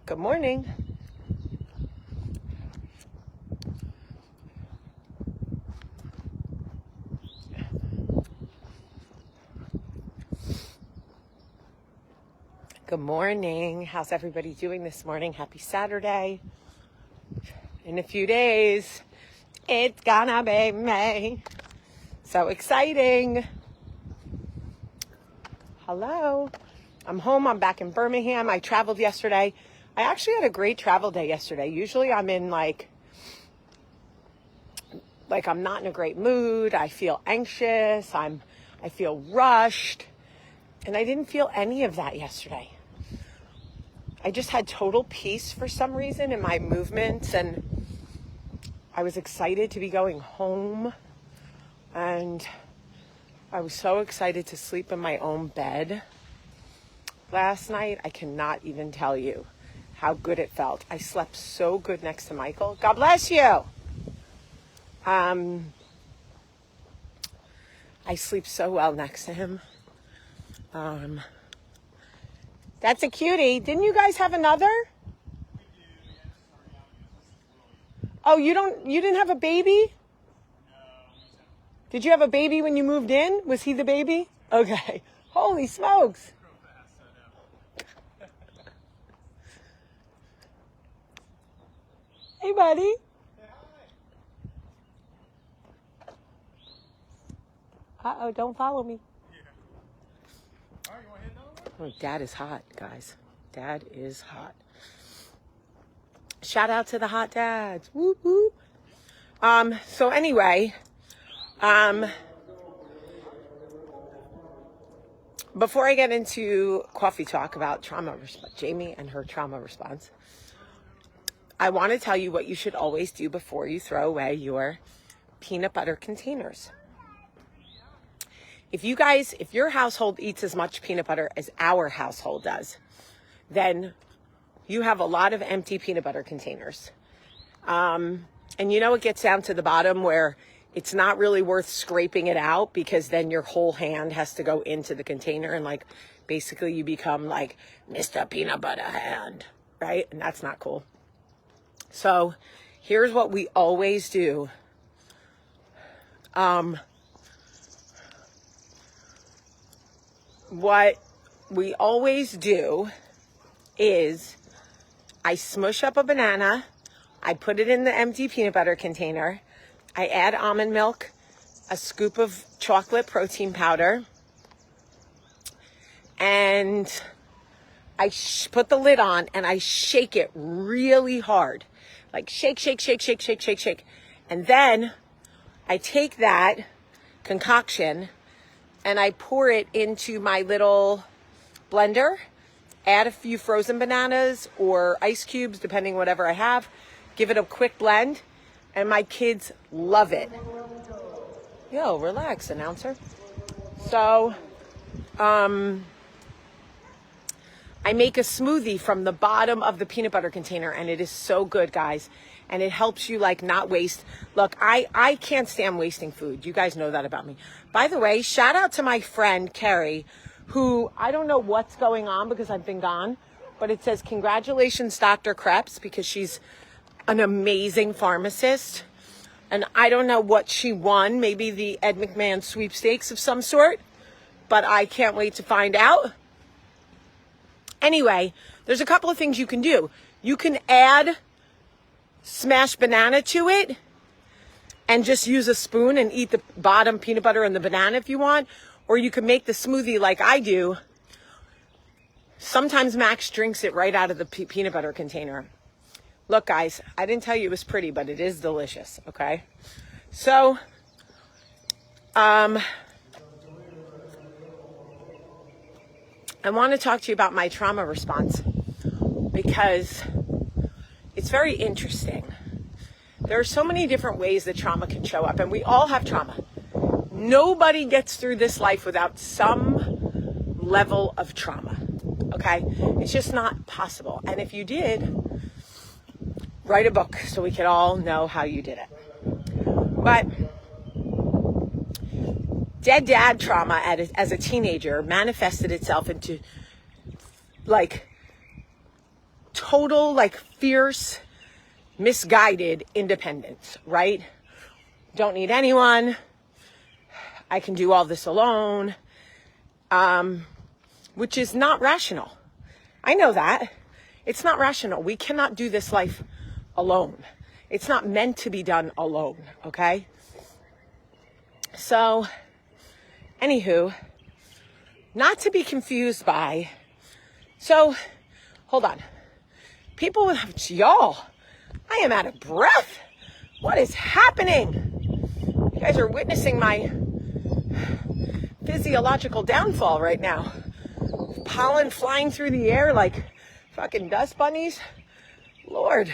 Good morning. Good morning. How's everybody doing this morning? Happy Saturday. In a few days, it's gonna be May. So exciting. Hello. I'm home. I'm back in Birmingham. I traveled yesterday. I actually had a great travel day yesterday. Usually I'm in like I'm not in a great mood. I feel anxious. I feel rushed. And I didn't feel any of that yesterday. I just had total peace for some reason in my movements, and I was excited to be going home, and I was so excited to sleep in my own bed last night. I cannot even tell you how good it felt. I slept so good next to Michael. God bless you. I sleep so well next to him. That's a cutie. Didn't you guys have another? Oh, you didn't have a baby? Did you have a baby when you moved in? Was he the baby? Okay. Holy smokes. Hey, buddy. Uh-oh, don't follow me. Oh, Dad is hot, guys. Dad is hot. Shout out to the hot dads. Whoop, whoop. So anyway, before I get into coffee talk about Jaime and her trauma response, I want to tell you what you should always do before you throw away your peanut butter containers. If your household eats as much peanut butter as our household does, then you have a lot of empty peanut butter containers. And it gets down to the bottom where it's not really worth scraping it out, because then your whole hand has to go into the container, and basically you become like Mr. Peanut Butter Hand, right? And that's not cool. So here's what we always do. What we always do is I smush up a banana, I put it in the empty peanut butter container, I add almond milk, a scoop of chocolate protein powder, and I put the lid on and I shake it really hard. Like shake, shake, shake, shake, shake, shake, shake. And then I take that concoction and I pour it into my little blender, add a few frozen bananas or ice cubes, depending whatever I have, give it a quick blend, and my kids love it. Yo, relax, announcer. So, I make a smoothie from the bottom of the peanut butter container, and it is so good, guys. And it helps you not waste. Look, I can't stand wasting food. You guys know that about me. By the way, shout out to my friend, Carrie, who I don't know what's going on because I've been gone, but it says, congratulations, Dr. Krebs, because she's an amazing pharmacist. And I don't know what she won, maybe the Ed McMahon sweepstakes of some sort, but I can't wait to find out. Anyway, there's a couple of things you can do. You can add smashed banana to it and just use a spoon and eat the bottom peanut butter and the banana if you want. Or you can make the smoothie like I do. Sometimes Max drinks it right out of the peanut butter container. Look, guys, I didn't tell you it was pretty, but it is delicious, okay? So, I want to talk to you about my trauma response because it's very interesting. There are so many different ways that trauma can show up, and we all have trauma. Nobody gets through this life without some level of trauma, okay? It's just not possible. And if you did, write a book so we could all know how you did it. But dead dad trauma as a teenager manifested itself into total fierce, misguided independence, right? Don't need anyone. I can do all this alone, which is not rational. I know that. It's not rational. We cannot do this life alone. It's not meant to be done alone, okay? So, anywho, not to be confused by, so, hold on. People with, y'all, I am out of breath. What is happening? You guys are witnessing my physiological downfall right now. Pollen flying through the air like fucking dust bunnies. Lord.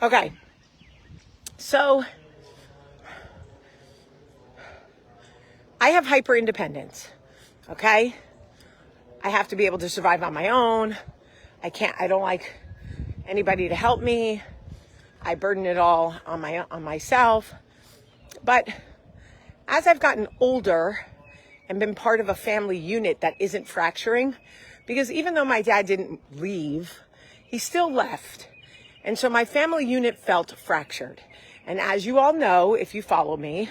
Okay. So, I have hyper independence. Okay? I have to be able to survive on my own. I don't like anybody to help me. I burden it all on myself. But as I've gotten older and been part of a family unit that isn't fracturing, because even though my dad didn't leave, he still left. And so my family unit felt fractured. And as you all know, if you follow me,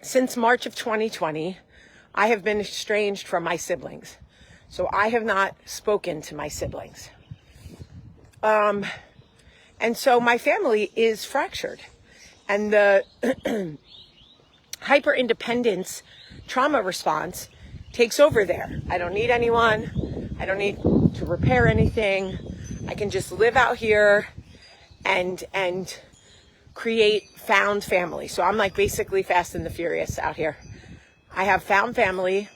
since March of 2020, I have been estranged from my siblings. So I have not spoken to my siblings. And so my family is fractured. And the hyper-independence trauma response takes over there. I don't need anyone. I don't need to repair anything. I can just live out here and create found family. So I'm basically Fast and the Furious out here. I have found family,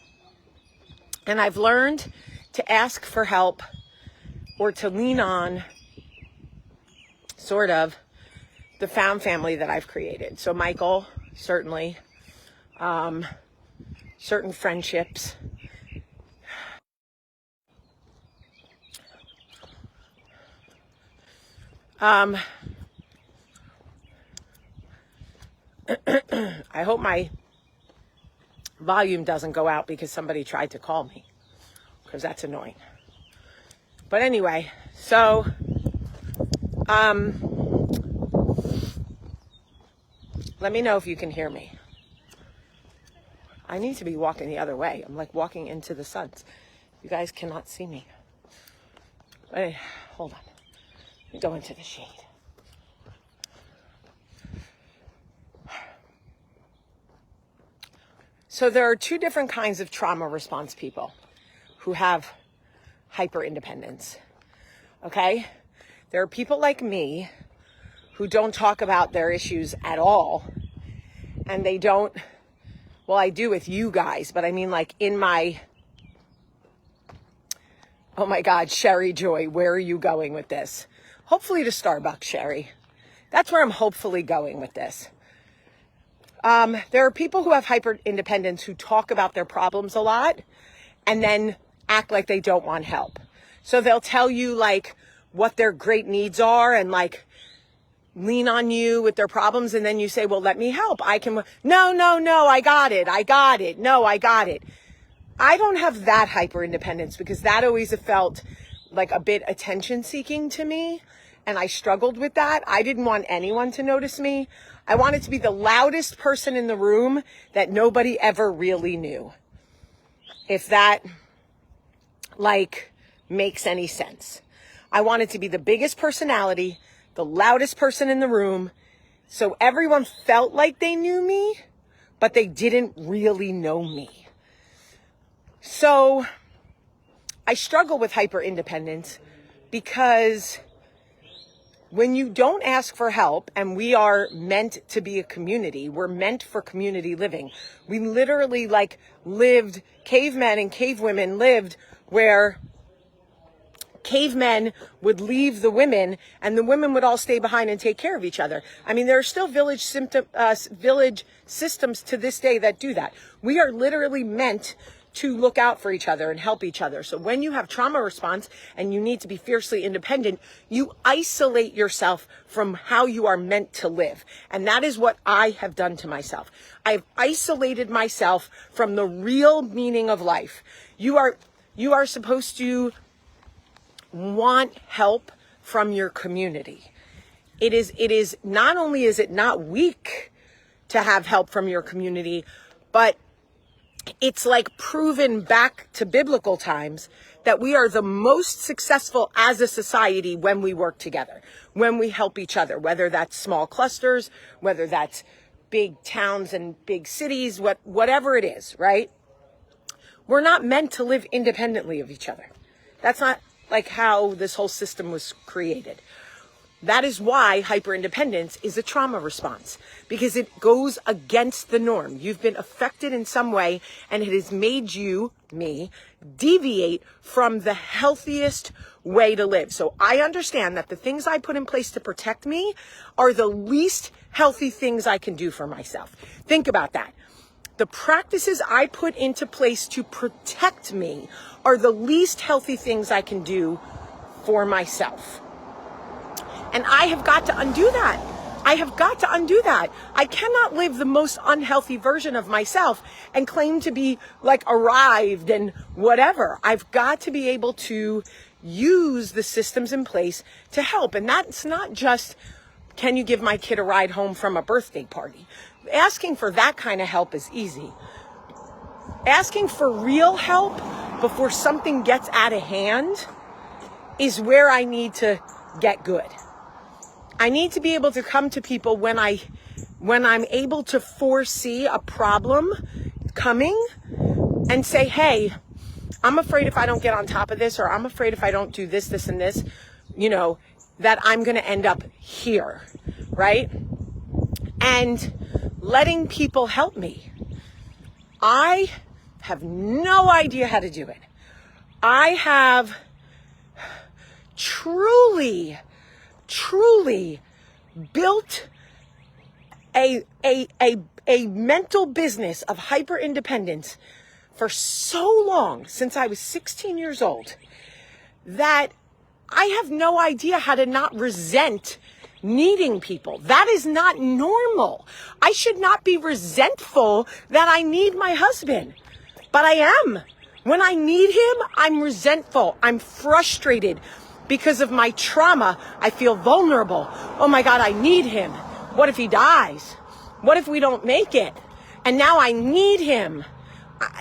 and I've learned to ask for help or to lean on sort of the found family that I've created. So Michael, certainly, certain friendships. I hope my volume doesn't go out because somebody tried to call me, because that's annoying. But anyway, so let me know if you can hear me. I need to be walking the other way. I'm walking into the sun. You guys cannot see me. But hold on. Let me go into the shade. So there are two different kinds of trauma response people who have hyper independence. Okay? There are people like me who don't talk about their issues at all. And they don't, well, I do with you guys, but I mean in my, oh my God, Sherry Joy, where are you going with this? Hopefully to Starbucks, Sherry. That's where I'm hopefully going with this. There are people who have hyper independence who talk about their problems a lot and then act like they don't want help. So they'll tell you what their great needs are and lean on you with their problems. And then you say, well, let me help. I can, no, I got it. No, I got it. I don't have that hyper independence because that always felt like a bit attention seeking to me. And I struggled with that. I didn't want anyone to notice me. I wanted to be the loudest person in the room that nobody ever really knew. If that makes any sense. I wanted to be the biggest personality, the loudest person in the room, so everyone felt like they knew me, but they didn't really know me. So I struggle with hyper independence because when you don't ask for help, and we are meant to be a community, we're meant for community living. We literally lived, cavemen and cavewomen lived where cavemen would leave the women and the women would all stay behind and take care of each other. I mean, there are still village systems to this day that do that. We are literally meant to look out for each other and help each other. So when you have trauma response and you need to be fiercely independent, you isolate yourself from how you are meant to live. And that is what I have done to myself. I've isolated myself from the real meaning of life. You are supposed to want help from your community. It is not only is it not weak to have help from your community, but it's like proven back to biblical times that we are the most successful as a society when we work together, when we help each other, whether that's small clusters, whether that's big towns and big cities, whatever it is, right? We're not meant to live independently of each other. That's not like how this whole system was created. That is why hyperindependence is a trauma response, because it goes against the norm. You've been affected in some way, and it has made you, me, deviate from the healthiest way to live. So I understand that the things I put in place to protect me are the least healthy things I can do for myself. Think about that. The practices I put into place to protect me are the least healthy things I can do for myself. And I have got to undo that. I have got to undo that. I cannot live the most unhealthy version of myself and claim to be arrived and whatever. I've got to be able to use the systems in place to help. And that's not just, can you give my kid a ride home from a birthday party? Asking for that kind of help is easy. Asking for real help before something gets out of hand is where I need to get good. I need to be able to come to people when I'm able to foresee a problem coming and say, hey, I'm afraid if I don't get on top of this, or I'm afraid if I don't do this, this, and this, that I'm going to end up here, right? And letting people help me. I have no idea how to do it. I have truly built a mental business of hyper independence for so long, since I was 16 years old, that I have no idea how to not resent needing people. That is not normal. I should not be resentful that I need my husband, but I am. When I need him, I'm resentful. I'm frustrated. Because of my trauma, I feel vulnerable. Oh my God, I need him. What if he dies? What if we don't make it? And now I need him.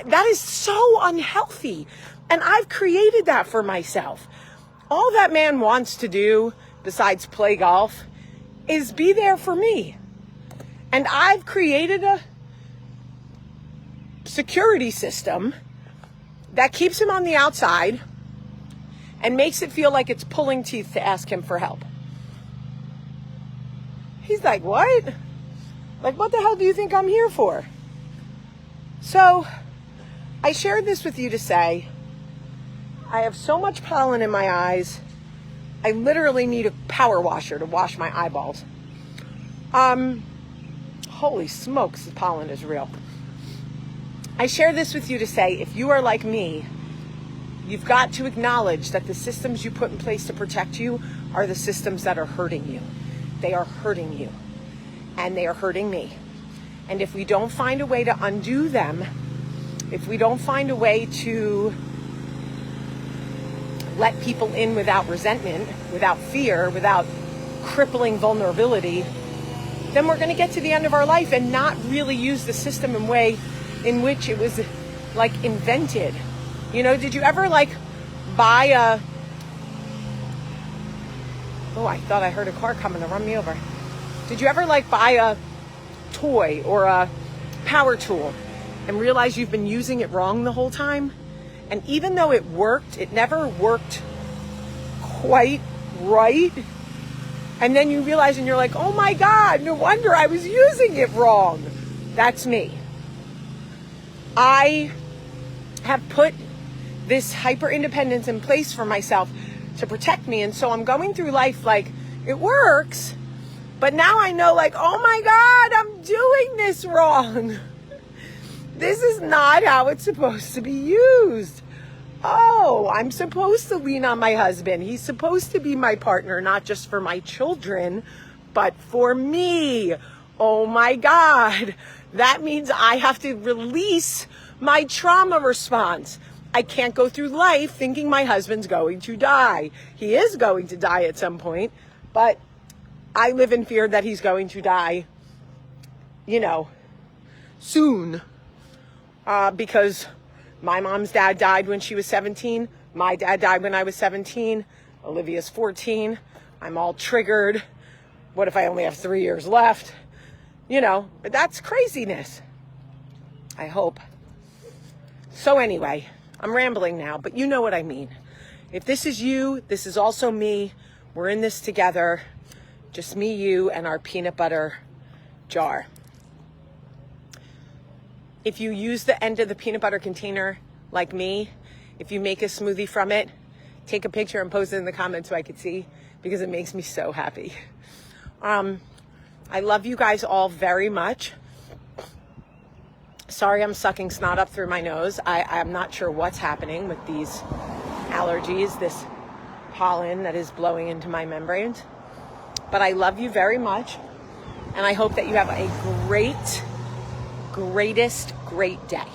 That is so unhealthy. And I've created that for myself. All that man wants to do, besides play golf, is be there for me. And I've created a security system that keeps him on the outside and makes it feel like it's pulling teeth to ask him for help. He's like, what? What the hell do you think I'm here for? So I shared this with you to say, I have so much pollen in my eyes. I literally need a power washer to wash my eyeballs. Holy smokes, the pollen is real. I share this with you to say, if you are like me, you've got to acknowledge that the systems you put in place to protect you are the systems that are hurting you. They are hurting you. And they are hurting me. And if we don't find a way to undo them, if we don't find a way to let people in without resentment, without fear, without crippling vulnerability, then we're going to get to the end of our life and not really use the system in way in which it was invented. Did you ever buy a... Oh, I thought I heard a car coming to run me over. Did you ever buy a toy or a power tool and realize you've been using it wrong the whole time? And even though it worked, it never worked quite right. And then you realize and you're like, oh my God, no wonder I was using it wrong. That's me. I have put this hyper independence in place for myself to protect me. And so I'm going through life like it works, but now I know like, oh my God, I'm doing this wrong. This is not how it's supposed to be used. Oh, I'm supposed to lean on my husband. He's supposed to be my partner, not just for my children, but for me. Oh my God. That means I have to release my trauma response. I can't go through life thinking my husband's going to die. He is going to die at some point, but I live in fear that he's going to die, soon. Because my mom's dad died when she was 17. My dad died when I was 17. Olivia's 14. I'm all triggered. What if I only have 3 years left? But that's craziness. I hope. So anyway, I'm rambling now, but you know what I mean. If this is you, this is also me. We're in this together. Just me, you, and our peanut butter jar. If you use the end of the peanut butter container like me, if you make a smoothie from it, take a picture and post it in the comments so I could see, because it makes me so happy. I love you guys all very much. Sorry I'm sucking snot up through my nose. I'm not sure what's happening with these allergies, this pollen that is blowing into my membranes. But I love you very much. And I hope that you have a great day.